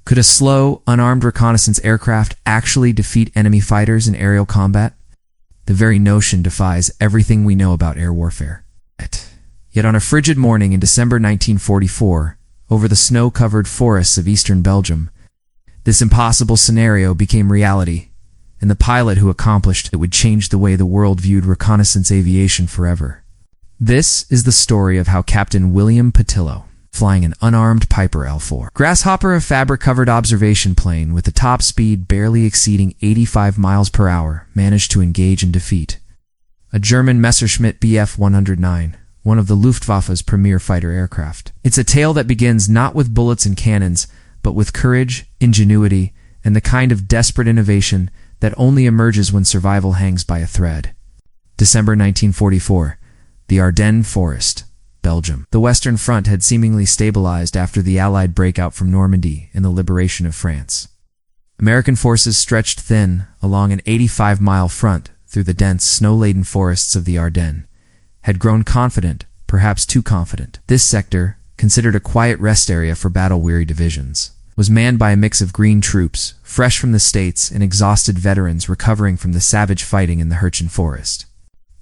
Could a slow, unarmed reconnaissance aircraft actually defeat enemy fighters in aerial combat? The very notion defies everything we know about air warfare. Yet on a frigid morning in December 1944, over the snow-covered forests of eastern Belgium, this impossible scenario became reality, and the pilot who accomplished it would change the way the world viewed reconnaissance aviation forever. This is the story of how Captain William Petillo, flying an unarmed Piper L4 Grasshopper, a fabric-covered observation plane with a top speed barely exceeding 85 miles per hour, managed to engage and defeat a German Messerschmitt Bf 109, one of the Luftwaffe's premier fighter aircraft. It's a tale that begins not with bullets and cannons, but with courage, ingenuity, and the kind of desperate innovation that only emerges when survival hangs by a thread. December 1944, the Ardennes Forest, Belgium. The Western Front had seemingly stabilized after the Allied breakout from Normandy and the liberation of France. American forces stretched thin along an 85-mile front through the dense, snow-laden forests of the Ardennes, had grown confident, perhaps too confident. This sector, considered a quiet rest area for battle-weary divisions, was manned by a mix of green troops, fresh from the States, and exhausted veterans recovering from the savage fighting in the Hirchen Forest.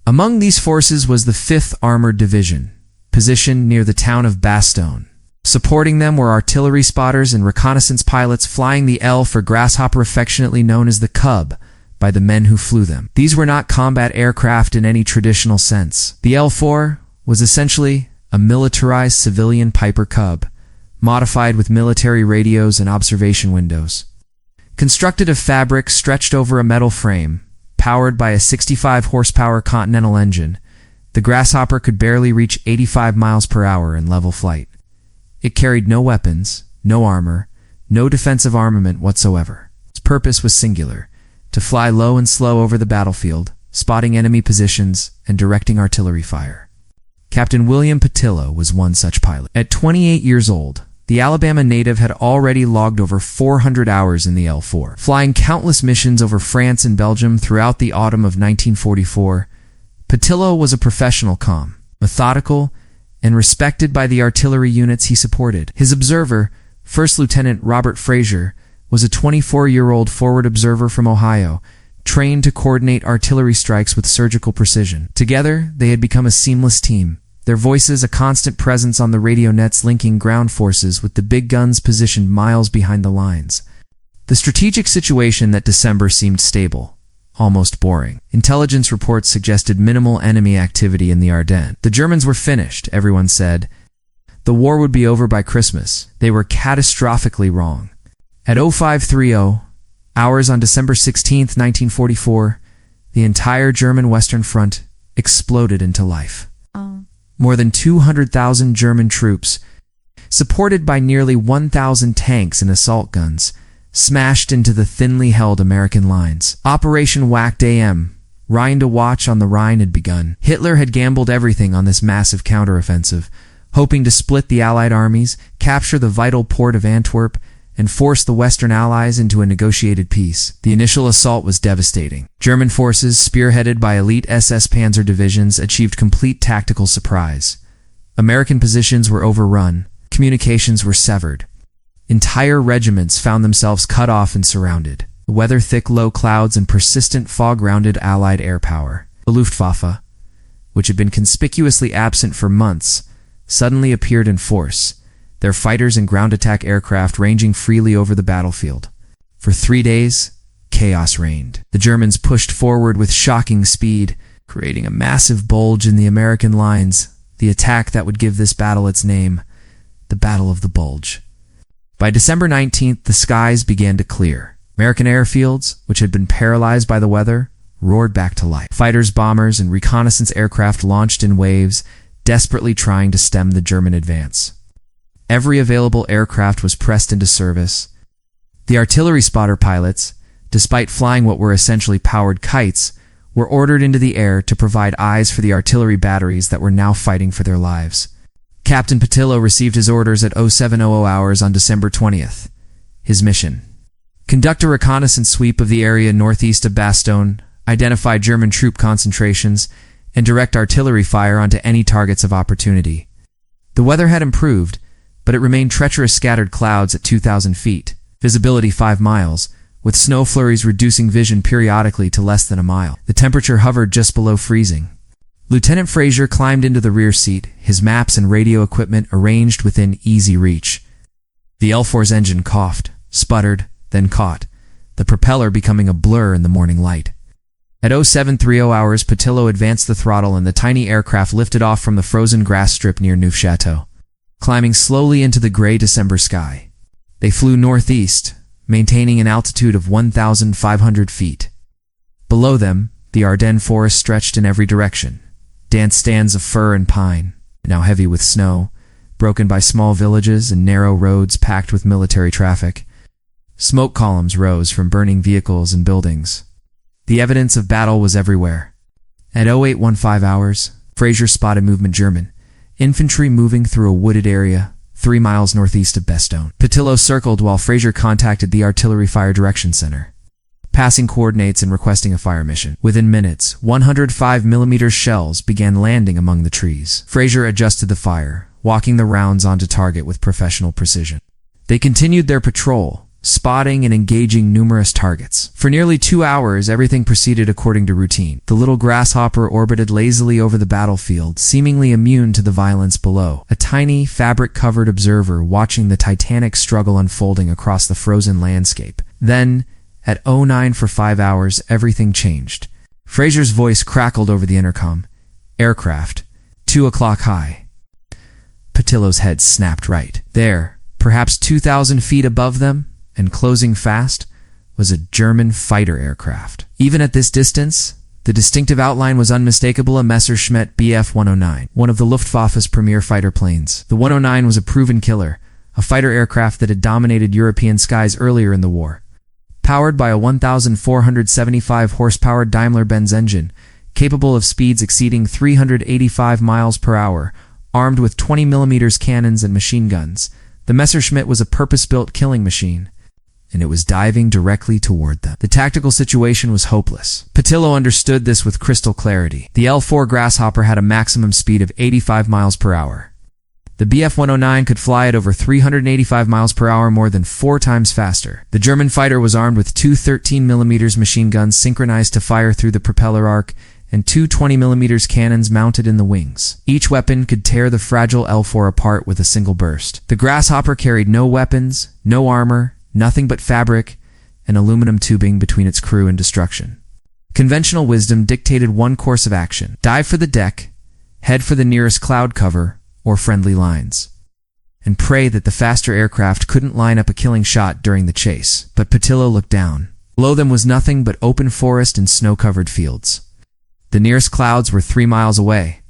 Among these forces was the 5th Armored Division, positioned near the town of Bastogne. Supporting them were artillery spotters and reconnaissance pilots flying the L for Grasshopper, affectionately known as the Cub by the men who flew them. These were not combat aircraft in any traditional sense. The L-4 was essentially a militarized civilian Piper Cub, modified with military radios and observation windows. Constructed of fabric stretched over a metal frame, powered by a 65-horsepower Continental engine, the Grasshopper could barely reach 85 miles per hour in level flight. It carried no weapons, no armor, no defensive armament whatsoever. Its purpose was singular: to fly low and slow over the battlefield, spotting enemy positions and directing artillery fire. Captain William Petillo was one such pilot. At 28 years old, the Alabama native had already logged over 400 hours in the L4, flying countless missions over France and Belgium throughout the autumn of 1944. Petillo was a professional calm, methodical, and respected by the artillery units he supported. His observer, First Lieutenant Robert Frazier, was a 24-year-old forward observer from Ohio, trained to coordinate artillery strikes with surgical precision. Together, they had become a seamless team, their voices a constant presence on the radio nets linking ground forces with the big guns positioned miles behind the lines. The strategic situation that December seemed stable, almost boring. Intelligence reports suggested minimal enemy activity in the Ardennes. The Germans were finished, everyone said. The war would be over by Christmas. They were catastrophically wrong. At 0530 hours on December 16, 1944, the entire German Western Front exploded into life. More than 200,000 German troops, supported by nearly 1,000 tanks and assault guns, smashed into the thinly held American lines. Operation Whacked AM, Rhine to Watch on the Rhine, had begun. Hitler had gambled everything on this massive counteroffensive, hoping to split the Allied armies, capture the vital port of Antwerp, and force the Western Allies into a negotiated peace. The initial assault was devastating. German forces, spearheaded by elite SS Panzer divisions, achieved complete tactical surprise. American positions were overrun. Communications were severed. Entire regiments found themselves cut off and surrounded. The weather-thick low clouds and persistent fog-rounded Allied air power. The Luftwaffe, which had been conspicuously absent for months, suddenly appeared in force, their fighters and ground attack aircraft ranging freely over the battlefield. For 3 days, chaos reigned. The Germans pushed forward with shocking speed, creating a massive bulge in the American lines, the attack that would give this battle its name, the Battle of the Bulge. By December 19th, the skies began to clear. American airfields, which had been paralyzed by the weather, roared back to life. Fighters, bombers, and reconnaissance aircraft launched in waves, desperately trying to stem the German advance. Every available aircraft was pressed into service. The artillery spotter pilots, despite flying what were essentially powered kites, were ordered into the air to provide eyes for the artillery batteries that were now fighting for their lives. Captain Petillo received his orders at 0700 hours on December 20th. His mission: conduct a reconnaissance sweep of the area northeast of Bastogne, identify German troop concentrations, and direct artillery fire onto any targets of opportunity. The weather had improved, but it remained treacherous scattered clouds at 2,000 feet, Visibility 5 miles, with snow flurries reducing vision periodically to less than a mile. The temperature hovered just below freezing. Lieutenant Fraser climbed into the rear seat, his maps and radio equipment arranged within easy reach. The L4's engine coughed, sputtered, then caught, the propeller becoming a blur in the morning light. At 0730 hours, Patillo advanced the throttle and the tiny aircraft lifted off from the frozen grass strip near Neufchâteau, climbing slowly into the gray December sky. They flew northeast, maintaining an altitude of 1,500 feet. Below them, the Ardennes forest stretched in every direction. Dense stands of fir and pine, now heavy with snow, broken by small villages and narrow roads packed with military traffic. Smoke columns rose from burning vehicles and buildings. The evidence of battle was everywhere. At 0815 hours, Fraser spotted movement German infantry moving through a wooded area 3 miles northeast of Bastogne. Patillo circled while Fraser contacted the Artillery Fire Direction Center, passing coordinates and requesting a fire mission. Within minutes, 105mm shells began landing among the trees. Fraser adjusted the fire, walking the rounds onto target with professional precision. They continued their patrol, spotting and engaging numerous targets. For nearly 2 hours, everything proceeded according to routine. The little Grasshopper orbited lazily over the battlefield, seemingly immune to the violence below, a tiny, fabric-covered observer watching the titanic struggle unfolding across the frozen landscape. Then, at 09:05 hours, everything changed. Fraser's voice crackled over the intercom. Aircraft, 2 o'clock high. Patillo's head snapped right. There, perhaps 2,000 feet above them, and closing fast, was a German fighter aircraft. Even at this distance, the distinctive outline was unmistakable, a Messerschmitt Bf 109, one of the Luftwaffe's premier fighter planes. The 109 was a proven killer, a fighter aircraft that had dominated European skies earlier in the war. Powered by a 1,475 horsepower Daimler-Benz engine, capable of speeds exceeding 385 miles per hour, armed with 20mm cannons and machine guns, the Messerschmitt was a purpose-built killing machine, and it was diving directly toward them. The tactical situation was hopeless. Patillo understood this with crystal clarity. The L4 Grasshopper had a maximum speed of 85 miles per hour. The Bf 109 could fly at over 385 miles per hour, more than 4 times faster. The German fighter was armed with 2 13mm machine guns synchronized to fire through the propeller arc and 2 20mm cannons mounted in the wings. Each weapon could tear the fragile L4 apart with a single burst. The Grasshopper carried no weapons, no armor, nothing but fabric and aluminum tubing between its crew and destruction. Conventional wisdom dictated one course of action: dive for the deck, head for the nearest cloud cover or friendly lines, and pray that the faster aircraft couldn't line up a killing shot during the chase. But Patillo looked down. Below them was nothing but open forest and snow-covered fields. The nearest clouds were 3 miles away.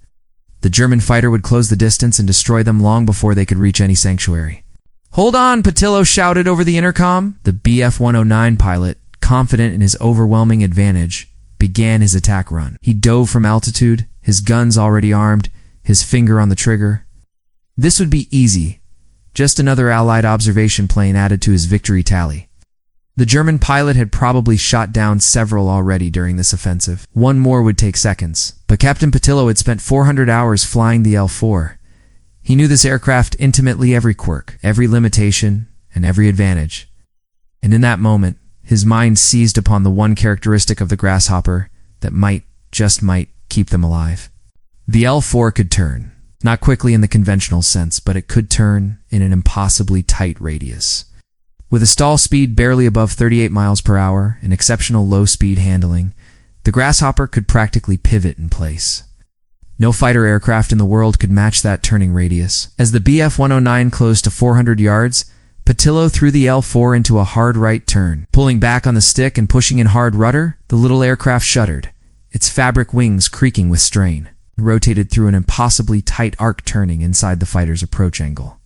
The German fighter would close the distance and destroy them long before they could reach any sanctuary. "Hold on!" Patillo shouted over the intercom. The Bf 109 pilot, confident in his overwhelming advantage, began his attack run. He dove from altitude, his guns already armed, his finger on the trigger. This would be easy, just another Allied observation plane added to his victory tally. The German pilot had probably shot down several already during this offensive. One more would take seconds, but Captain Patillo had spent 400 hours flying the L4. He knew this aircraft intimately, every quirk, every limitation, and every advantage. And in that moment, his mind seized upon the one characteristic of the Grasshopper that might, just might, keep them alive. The L4 could turn. Not quickly in the conventional sense, but it could turn in an impossibly tight radius. With a stall speed barely above 38 miles per hour and exceptional low-speed handling, the Grasshopper could practically pivot in place. No fighter aircraft in the world could match that turning radius. As the Bf 109 closed to 400 yards, Patillo threw the L4 into a hard right turn. Pulling back on the stick and pushing in hard rudder, the little aircraft shuddered, its fabric wings creaking with strain. Rotated through an impossibly tight arc, turning inside the fighter's approach angle.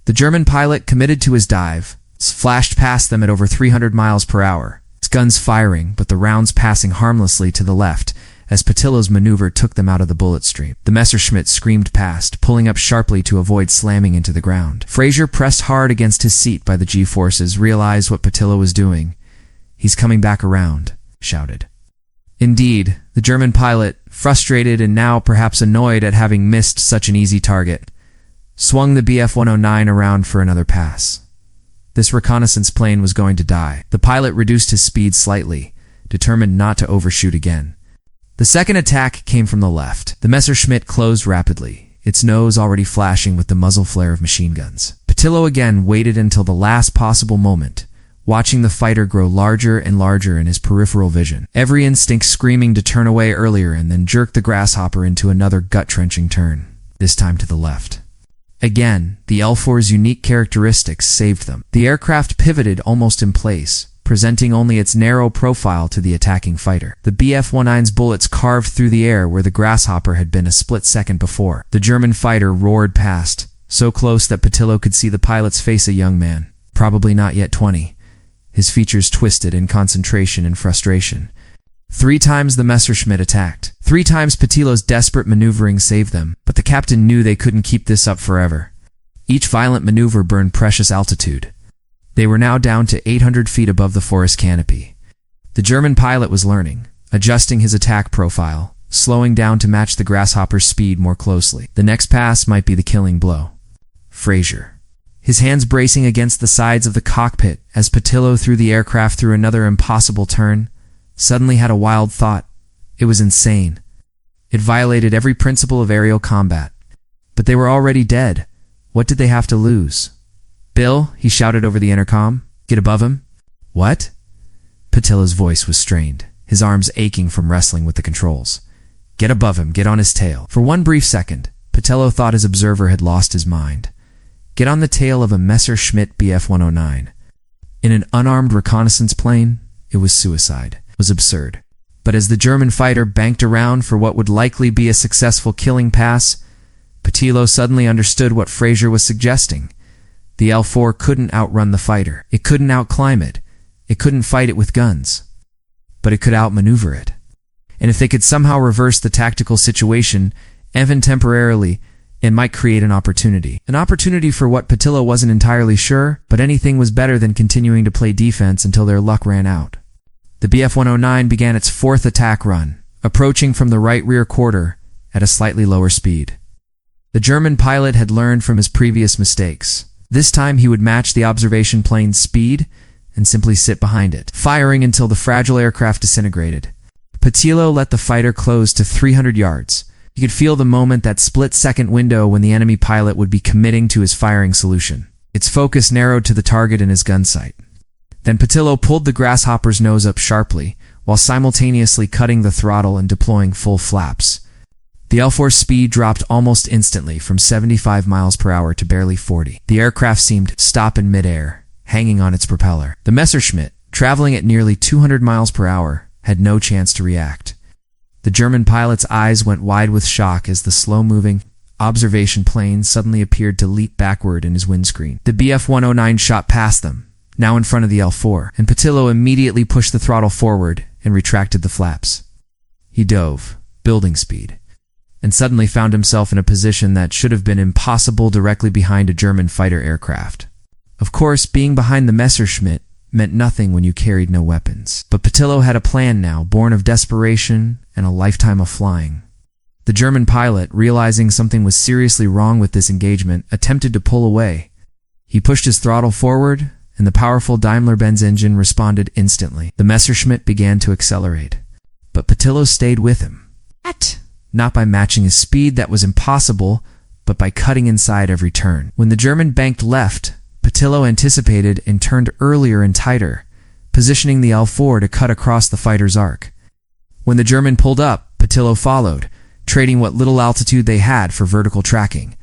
The German pilot, committed to his dive, flashed past them at over 300 miles per hour, his guns firing but the rounds passing harmlessly to the left as Patillo's maneuver took them out of the bullet stream. The Messerschmitt screamed past, pulling up sharply to avoid slamming into the ground. Fraser, pressed hard against his seat by the G-forces, realized what Patillo was doing. "He's coming back around," shouted. Indeed, the German pilot, frustrated and now perhaps annoyed at having missed such an easy target, swung the Bf 109 around for another pass. This reconnaissance plane was going to die. The pilot reduced his speed slightly, determined not to overshoot again. The second attack came from the left. The Messerschmitt closed rapidly, its nose already flashing with the muzzle flare of machine guns. Patillo again waited until the last possible moment, watching the fighter grow larger and larger in his peripheral vision, every instinct screaming to turn away earlier and then jerk the Grasshopper into another gut-trenching turn, this time to the left. Again, the L4's unique characteristics saved them. The aircraft pivoted almost in place, presenting only its narrow profile to the attacking fighter. The Bf-19's bullets carved through the air where the Grasshopper had been a split second before. The German fighter roared past, so close that Patillo could see the pilot's face, a young man, probably not yet 20. His features twisted in concentration and frustration. 3 times the Messerschmitt attacked. 3 times Patillo's desperate maneuvering saved them, but the captain knew they couldn't keep this up forever. Each violent maneuver burned precious altitude. They were now down to 800 feet above the forest canopy. The German pilot was learning, adjusting his attack profile, slowing down to match the Grasshopper's speed more closely. The next pass might be the killing blow. Fraser, his hands bracing against the sides of the cockpit as Patillo threw the aircraft through another impossible turn, suddenly had a wild thought. It was insane. It violated every principle of aerial combat. But they were already dead. What did they have to lose? "Bill," he shouted over the intercom. "Get above him." "What?" Patillo's voice was strained, his arms aching from wrestling with the controls. "Get above him, get on his tail." For one brief second, Patillo thought his observer had lost his mind. Get on the tail of a Messerschmitt Bf-109. In an unarmed reconnaissance plane, it was suicide. It was absurd. But as the German fighter banked around for what would likely be a successful killing pass, Patillo suddenly understood what Fraser was suggesting. The L4 couldn't outrun the fighter. It couldn't outclimb it. It couldn't fight it with guns. But it could outmaneuver it. And if they could somehow reverse the tactical situation, even temporarily, it might create an opportunity. An opportunity for what Patillo wasn't entirely sure, but anything was better than continuing to play defense until their luck ran out. The Bf-109 began its 4th attack run, approaching from the right rear quarter at a slightly lower speed. The German pilot had learned from his previous mistakes. This time he would match the observation plane's speed and simply sit behind it, firing until the fragile aircraft disintegrated. Patillo let the fighter close to 300 yards. He could feel the moment, that split-second window when the enemy pilot would be committing to his firing solution. Its focus narrowed to the target in his gun sight. Then Patillo pulled the Grasshopper's nose up sharply, while simultaneously cutting the throttle and deploying full flaps. The L4's speed dropped almost instantly from 75 miles per hour to barely 40. The aircraft seemed to stop in midair, hanging on its propeller. The Messerschmitt, traveling at nearly 200 miles per hour, had no chance to react. The German pilot's eyes went wide with shock as the slow-moving observation plane suddenly appeared to leap backward in his windscreen. The Bf-109 shot past them, now in front of the L4, and Patillo immediately pushed the throttle forward and retracted the flaps. He dove, building speed, and suddenly found himself in a position that should have been impossible directly behind a German fighter aircraft. Of course, being behind the Messerschmitt meant nothing when you carried no weapons. But Patillo had a plan now, born of desperation and a lifetime of flying. The German pilot, realizing something was seriously wrong with this engagement, attempted to pull away. He pushed his throttle forward, and the powerful Daimler-Benz engine responded instantly. The Messerschmitt began to accelerate. But Patillo stayed with him. Not by matching his speed, that was impossible, but by cutting inside every turn. When the German banked left, Patillo anticipated and turned earlier and tighter, positioning the L4 to cut across the fighter's arc. When the German pulled up, Patillo followed, trading what little altitude they had for vertical tracking.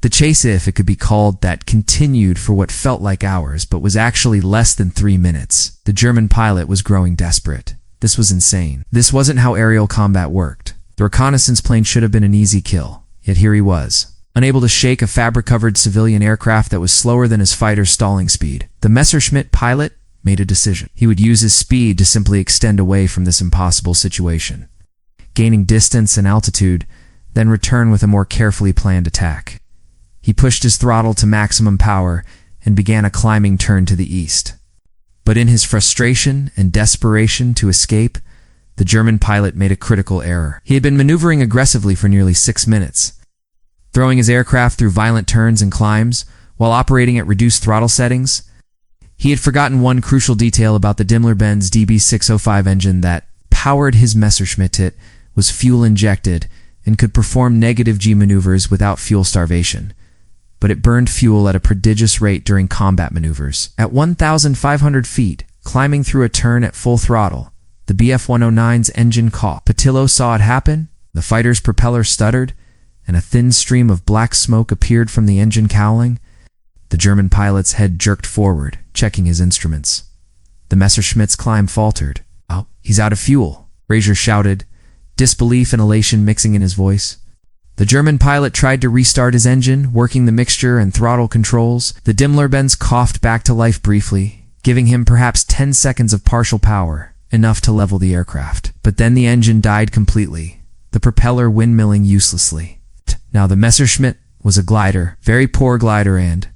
The chase, if it could be called that, continued for what felt like hours, but was actually less than 3 minutes. The German pilot was growing desperate. This was insane. This wasn't how aerial combat worked. The reconnaissance plane should have been an easy kill, yet here he was, unable to shake a fabric-covered civilian aircraft that was slower than his fighter's stalling speed. The Messerschmitt pilot made a decision. He would use his speed to simply extend away from this impossible situation, gaining distance and altitude, then return with a more carefully planned attack. He pushed his throttle to maximum power and began a climbing turn to the east. But in his frustration and desperation to escape, the German pilot made a critical error. He had been maneuvering aggressively for nearly 6 minutes, throwing his aircraft through violent turns and climbs while operating at reduced throttle settings. He had forgotten one crucial detail about the Daimler-Benz DB605 engine: that powered his Messerschmitt. It was fuel injected and could perform negative G maneuvers without fuel starvation. But it burned fuel at a prodigious rate during combat maneuvers. At 1,500 feet, climbing through a turn at full throttle, the Bf-109's engine caught. Patillo saw it happen. The fighter's propeller stuttered, and a thin stream of black smoke appeared from the engine cowling. The German pilot's head jerked forward, checking his instruments. The Messerschmitt's climb faltered. "Oh, he's out of fuel," Fraser shouted, disbelief and elation mixing in his voice. The German pilot tried to restart his engine, working the mixture and throttle controls. The Daimler-Benz coughed back to life briefly, giving him perhaps 10 seconds of partial power, enough to level the aircraft. But then the engine died completely, the propeller windmilling uselessly. Now the Messerschmitt was a glider, very poor glider, and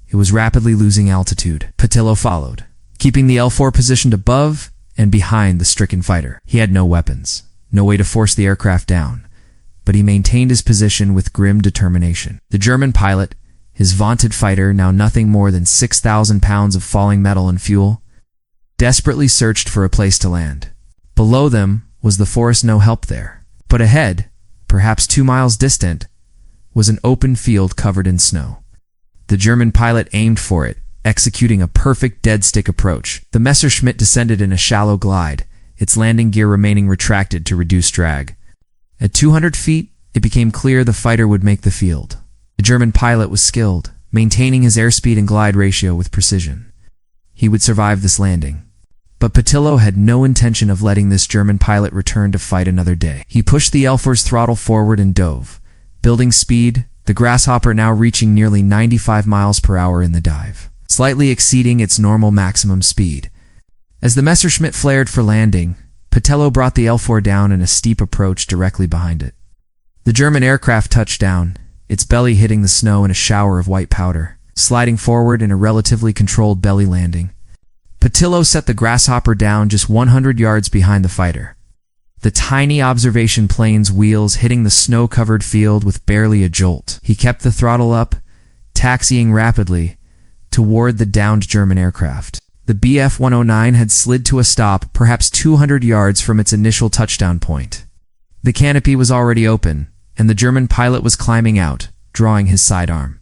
it was rapidly losing altitude. Patillo followed, keeping the L4 positioned above and behind the stricken fighter. He had no weapons, no way to force the aircraft down, but he maintained his position with grim determination. The German pilot, his vaunted fighter, now nothing more than 6,000 pounds of falling metal and fuel, desperately searched for a place to land. Below them was the forest, no help there. But ahead, perhaps 2 miles distant, was an open field covered in snow. The German pilot aimed for it, executing a perfect dead-stick approach. The Messerschmitt descended in a shallow glide, its landing gear remaining retracted to reduce drag. At 200 feet, it became clear the fighter would make the field. The German pilot was skilled, maintaining his airspeed and glide ratio with precision. He would survive this landing. But Patillo had no intention of letting this German pilot return to fight another day. He pushed the L4's throttle forward and dove, building speed, the Grasshopper now reaching nearly 95 miles per hour in the dive, slightly exceeding its normal maximum speed. As the Messerschmitt flared for landing, Patillo brought the L4 down in a steep approach directly behind it. The German aircraft touched down, its belly hitting the snow in a shower of white powder, sliding forward in a relatively controlled belly landing. Patillo set the Grasshopper down just 100 yards behind the fighter. The tiny observation plane's wheels hitting the snow-covered field with barely a jolt. He kept the throttle up, taxiing rapidly toward the downed German aircraft. The Bf-109 had slid to a stop perhaps 200 yards from its initial touchdown point. The canopy was already open, and the German pilot was climbing out, drawing his sidearm.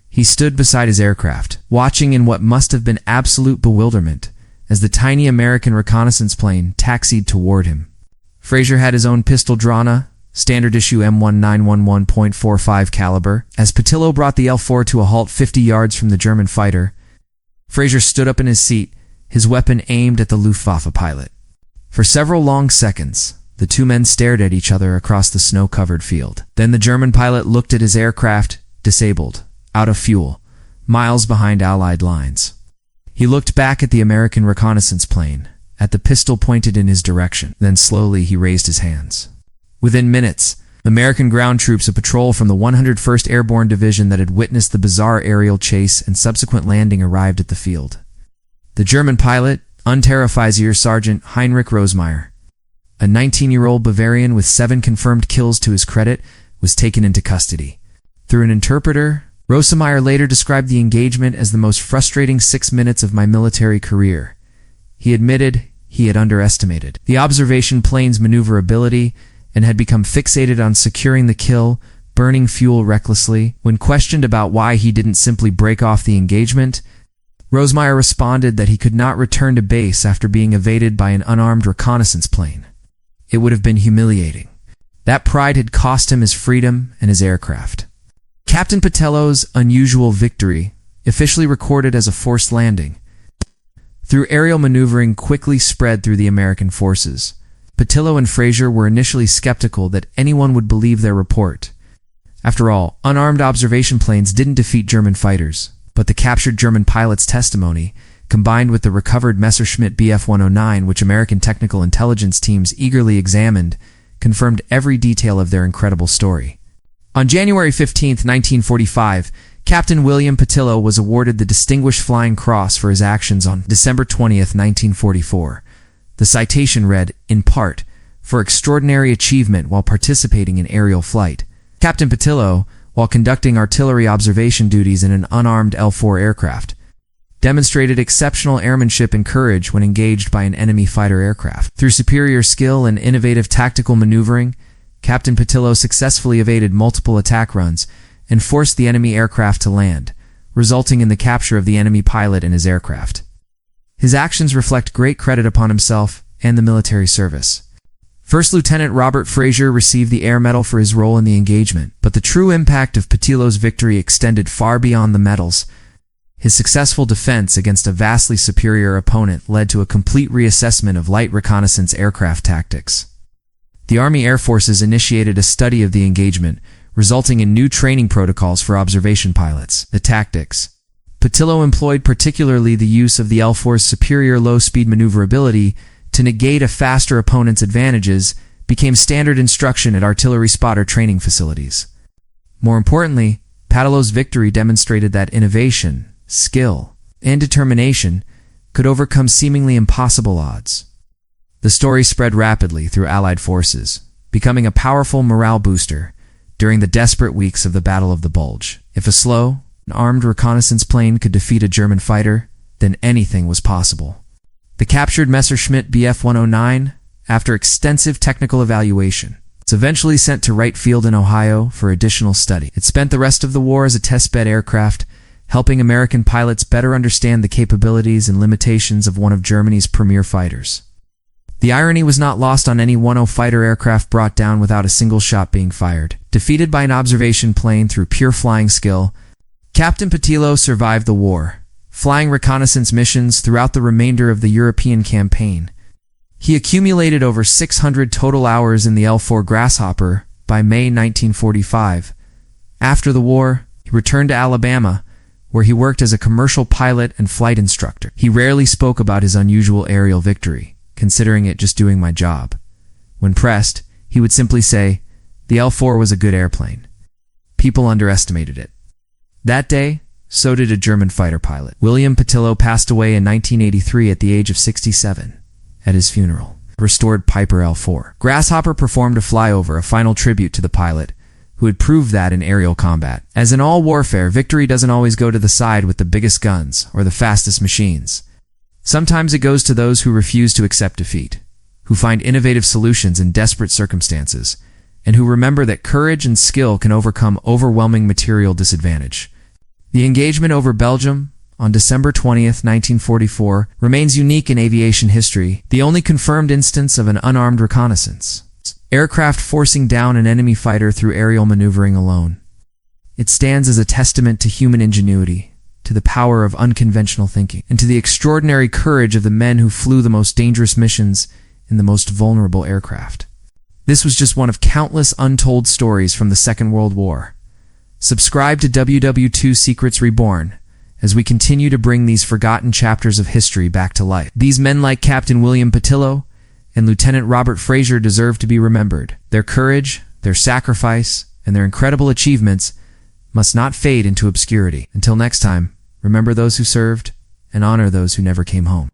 He stood beside his aircraft, watching in what must have been absolute bewilderment as the tiny American reconnaissance plane taxied toward him. Fraser had his own pistol drawn, a standard issue M1911.45 caliber. As Patillo brought the L4 to a halt 50 yards from the German fighter, Fraser stood up in his seat, his weapon aimed at the Luftwaffe pilot. For several long seconds, the two men stared at each other across the snow-covered field. Then the German pilot looked at his aircraft, disabled, out of fuel, miles behind Allied lines. He looked back at the American reconnaissance plane, at the pistol pointed in his direction. Then slowly he raised his hands. Within minutes, American ground troops, a patrol from the 101st Airborne Division that had witnessed the bizarre aerial chase and subsequent landing, arrived at the field. The German pilot, Unteroffizier Sergeant Heinrich Rosemeyer, a 19-year-old Bavarian with 7 confirmed kills to his credit, was taken into custody. Through an interpreter, Rosemeyer later described the engagement as the most frustrating 6 minutes of my military career. He admitted he had underestimated the observation plane's maneuverability and had become fixated on securing the kill, burning fuel recklessly. When questioned about why he didn't simply break off the engagement, Rosemeyer responded that he could not return to base after being evaded by an unarmed reconnaissance plane. It would have been humiliating. That pride had cost him his freedom and his aircraft. Captain Patillo's unusual victory, officially recorded as a forced landing, through aerial maneuvering quickly spread through the American forces. Patillo and Fraser were initially skeptical that anyone would believe their report. After all, unarmed observation planes didn't defeat German fighters, but the captured German pilot's testimony, combined with the recovered Messerschmitt Bf-109, which American technical intelligence teams eagerly examined, confirmed every detail of their incredible story. On January 15, 1945, Captain William Patillo was awarded the Distinguished Flying Cross for his actions on December 20, 1944. The citation read, in part, for extraordinary achievement while participating in aerial flight. Captain Patillo, while conducting artillery observation duties in an unarmed L-4 aircraft, demonstrated exceptional airmanship and courage when engaged by an enemy fighter aircraft. Through superior skill and innovative tactical maneuvering, Captain Patillo successfully evaded multiple attack runs and forced the enemy aircraft to land, resulting in the capture of the enemy pilot and his aircraft. His actions reflect great credit upon himself and the military service. First Lieutenant Robert Fraser received the Air Medal for his role in the engagement, but the true impact of Patillo's victory extended far beyond the medals. His successful defense against a vastly superior opponent led to a complete reassessment of light reconnaissance aircraft tactics. The Army Air Forces initiated a study of the engagement, resulting in new training protocols for observation pilots. The tactics. Patillo employed particularly the use of the L-4's superior low-speed maneuverability to negate a faster opponent's advantages became standard instruction at artillery spotter training facilities. More importantly, Patillo's victory demonstrated that innovation, skill, and determination could overcome seemingly impossible odds. The story spread rapidly through Allied forces, becoming a powerful morale booster during the desperate weeks of the Battle of the Bulge. If a slow, armed reconnaissance plane could defeat a German fighter, then anything was possible. The captured Messerschmitt Bf 109, after extensive technical evaluation, was eventually sent to Wright Field in Ohio for additional study. It spent the rest of the war as a testbed aircraft, helping American pilots better understand the capabilities and limitations of one of Germany's premier fighters. The irony was not lost on any 1-0 fighter aircraft brought down without a single shot being fired. Defeated by an observation plane through pure flying skill, Captain Patillo survived the war, flying reconnaissance missions throughout the remainder of the European campaign. He accumulated over 600 total hours in the L-4 Grasshopper by May 1945. After the war, he returned to Alabama, where he worked as a commercial pilot and flight instructor. He rarely spoke about his unusual aerial victory, considering it just doing my job. When pressed, he would simply say, "The L-4 was a good airplane. People underestimated it." That day, so did a German fighter pilot. William Patillo passed away in 1983 at the age of 67. At his funeral, restored Piper L-4 Grasshopper performed a flyover, a final tribute to the pilot, who had proved that in aerial combat. As in all warfare, victory doesn't always go to the side with the biggest guns or the fastest machines. Sometimes it goes to those who refuse to accept defeat, who find innovative solutions in desperate circumstances, and who remember that courage and skill can overcome overwhelming material disadvantage. The engagement over Belgium on December 20th, 1944, remains unique in aviation history, the only confirmed instance of an unarmed reconnaissance. Aircraft forcing down an enemy fighter through aerial maneuvering alone. It stands as a testament to human ingenuity, to the power of unconventional thinking, and to the extraordinary courage of the men who flew the most dangerous missions in the most vulnerable aircraft. This was just one of countless untold stories from the Second World War. Subscribe to WWII Secrets Reborn as we continue to bring these forgotten chapters of history back to life. These men like Captain William Patillo and Lieutenant Robert Fraser deserve to be remembered. Their courage, their sacrifice, and their incredible achievements must not fade into obscurity. Until next time, remember those who served and honor those who never came home.